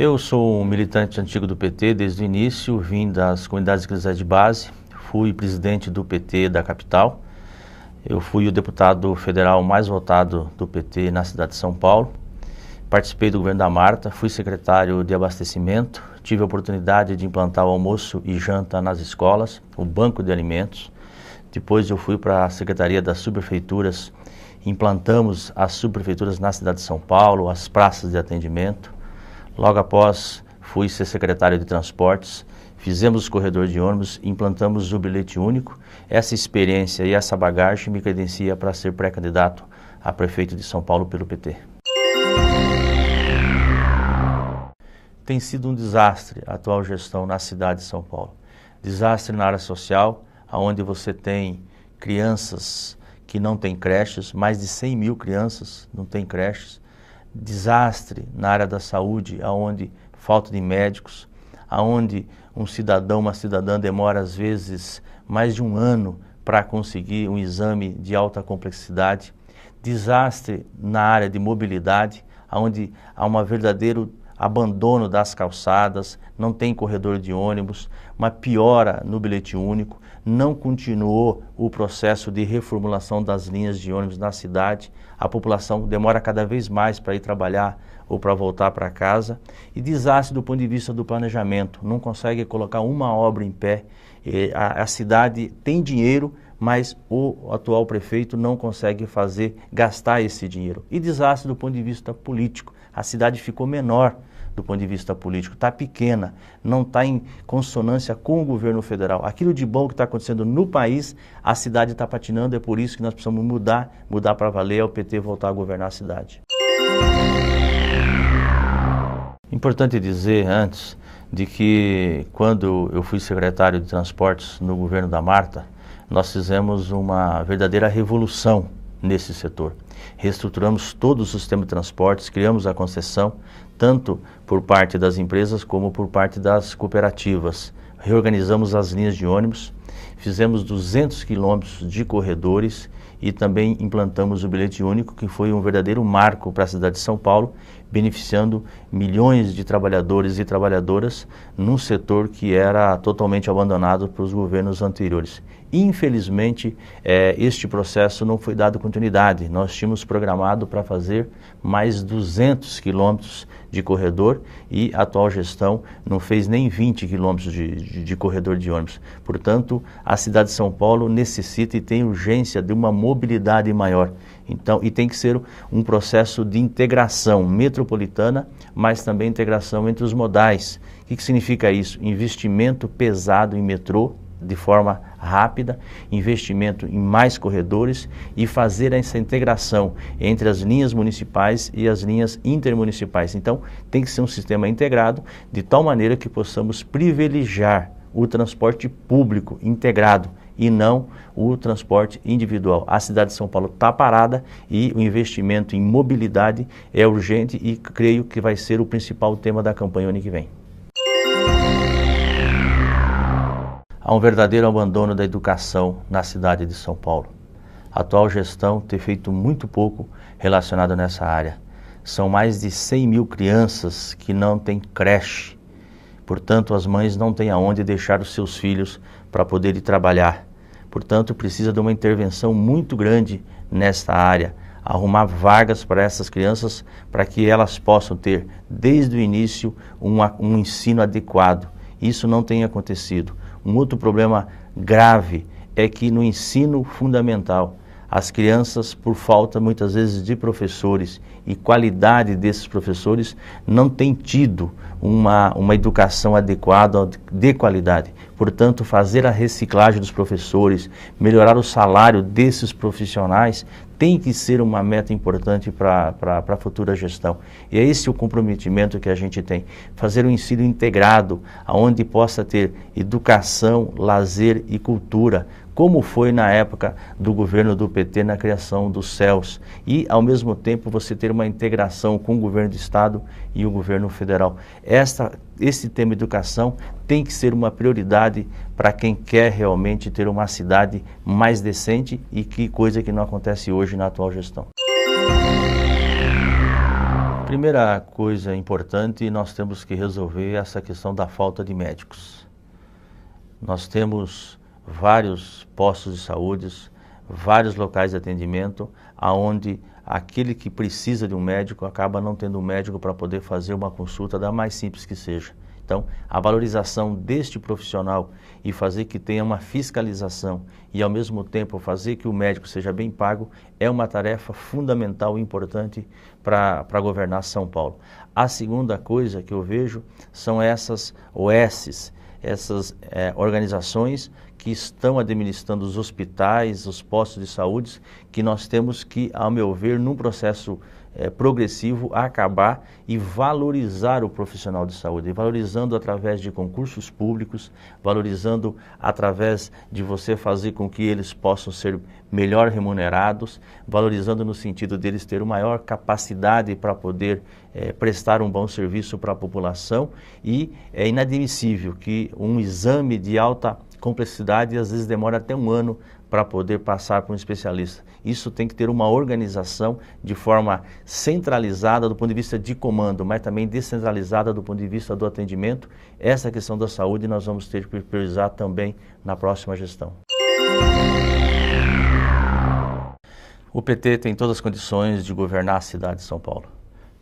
Eu sou um militante antigo do PT desde o início, vim das comunidades eclesiais de base, fui presidente do PT da capital, eu fui o deputado federal mais votado do PT na cidade de São Paulo, participei do governo da Marta, fui secretário de abastecimento, tive a oportunidade de implantar o almoço e janta nas escolas, o banco de alimentos. Depois eu fui para a Secretaria das Subprefeituras, implantamos as subprefeituras na cidade de São Paulo, as praças de atendimento. Logo após, fui ser secretário de transportes, fizemos os corredores de ônibus, implantamos o bilhete único. Essa experiência e essa bagagem me credencia para ser pré-candidato a prefeito de São Paulo pelo PT. Tem sido um desastre a atual gestão na cidade de São Paulo. Desastre na área social, onde você tem crianças que não têm creches, mais de 100 mil crianças não têm creches. Desastre na área da saúde, onde falta de médicos, onde um cidadão, uma cidadã demora às vezes mais de um ano para conseguir um exame de alta complexidade. Desastre na área de mobilidade, onde há um verdadeiro abandono das calçadas, não tem corredor de ônibus, uma piora no bilhete único, não continuou o processo de reformulação das linhas de ônibus na cidade, a população demora cada vez mais para ir trabalhar ou para voltar para casa, e desastre do ponto de vista do planejamento, não consegue colocar uma obra em pé, a cidade tem dinheiro, mas o atual prefeito não consegue gastar esse dinheiro. E desastre do ponto de vista político, a cidade ficou menor do ponto de vista político, está pequena, não está em consonância com o governo federal. Aquilo de bom que está acontecendo no país, a cidade está patinando, é por isso que nós precisamos mudar para valer, é o PT voltar a governar a cidade. Importante dizer antes de que quando eu fui secretário de transportes no governo da Marta, nós fizemos uma verdadeira revolução nesse setor. Reestruturamos todo o sistema de transportes, criamos a concessão, tanto por parte das empresas como por parte das cooperativas. Reorganizamos as linhas de ônibus, fizemos 200 quilômetros de corredores e também implantamos o bilhete único, que foi um verdadeiro marco para a cidade de São Paulo, beneficiando milhões de trabalhadores e trabalhadoras num setor que era totalmente abandonado pelos governos anteriores. Infelizmente, este processo não foi dado continuidade. Nós tínhamos programado para fazer mais 200 quilômetros de corredor e a atual gestão não fez nem 20 quilômetros de corredor de ônibus. Portanto, a cidade de São Paulo necessita e tem urgência de uma mobilidade maior. Então, e tem que ser um processo de integração metropolitana, mas também integração entre os modais. O que significa isso? Investimento pesado em metrô, de forma rápida, investimento em mais corredores e fazer essa integração entre as linhas municipais e as linhas intermunicipais. Então, tem que ser um sistema integrado de tal maneira que possamos privilegiar o transporte público integrado e não o transporte individual. A cidade de São Paulo está parada e o investimento em mobilidade é urgente e creio que vai ser o principal tema da campanha ano que vem. Há um verdadeiro abandono da educação na cidade de São Paulo. A atual gestão tem feito muito pouco relacionado nessa área. São mais de 100 mil crianças que não têm creche. Portanto, as mães não têm aonde deixar os seus filhos para poder ir trabalhar. Portanto, precisa de uma intervenção muito grande nesta área. Arrumar vagas para essas crianças para que elas possam ter, desde o início, um ensino adequado. Isso não tem acontecido. Um outro problema grave é que no ensino fundamental, as crianças, por falta muitas vezes de professores e qualidade desses professores, não têm tido uma educação adequada, de qualidade. Portanto, fazer a reciclagem dos professores, melhorar o salário desses profissionais, tem que ser uma meta importante para a futura gestão. E é esse o comprometimento que a gente tem. Fazer um ensino integrado, onde possa ter educação, lazer e cultura, como foi na época do governo do PT na criação dos CELS. E, ao mesmo tempo, você ter uma integração com o governo do Estado e o governo federal. Esse tema educação tem que ser uma prioridade para quem quer realmente ter uma cidade mais decente e que coisa que não acontece hoje na atual gestão. Primeira coisa importante, nós temos que resolver essa questão da falta de médicos. Nós temos vários postos de saúde, vários locais de atendimento, aonde aquele que precisa de um médico acaba não tendo um médico para poder fazer uma consulta, da mais simples que seja. Então, a valorização deste profissional e fazer que tenha uma fiscalização e, ao mesmo tempo, fazer que o médico seja bem pago é uma tarefa fundamental e importante para governar São Paulo. A segunda coisa que eu vejo são essas OSs, essas organizações que estão administrando os hospitais, os postos de saúde, que nós temos que, ao meu ver, num processo progressivo, acabar e valorizar o profissional de saúde, valorizando através de concursos públicos, valorizando através de você fazer com que eles possam ser melhor remunerados, valorizando no sentido deles ter uma maior capacidade para poder prestar um bom serviço para a população. E é inadmissível que um exame de alta complexidade às vezes demora até um ano para poder passar por um especialista. Isso tem que ter uma organização de forma centralizada do ponto de vista de comando, mas também descentralizada do ponto de vista do atendimento. Essa questão da saúde nós vamos ter que priorizar também na próxima gestão. O PT tem todas as condições de governar a cidade de São Paulo.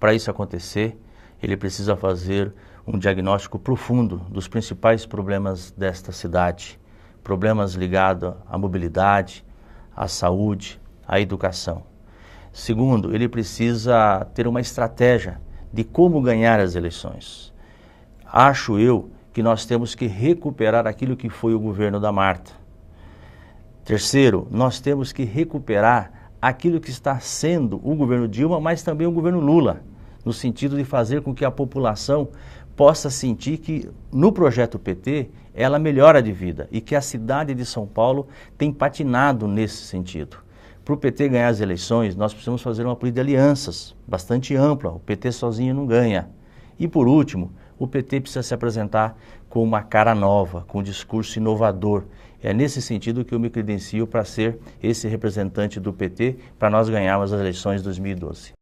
Para isso acontecer, ele precisa fazer um diagnóstico profundo dos principais problemas desta cidade, problemas ligados à mobilidade, à saúde, à educação. Segundo, ele precisa ter uma estratégia de como ganhar as eleições. Acho eu que nós temos que recuperar aquilo que foi o governo da Marta. Terceiro, nós temos que recuperar aquilo que está sendo o governo Dilma, mas também o governo Lula, no sentido de fazer com que a população possa sentir que no projeto PT ela melhora de vida e que a cidade de São Paulo tem patinado nesse sentido. Para o PT ganhar as eleições, nós precisamos fazer uma política de alianças bastante ampla, o PT sozinho não ganha. E por último, o PT precisa se apresentar com uma cara nova, com um discurso inovador. É nesse sentido que eu me credencio para ser esse representante do PT, para nós ganharmos as eleições de 2012.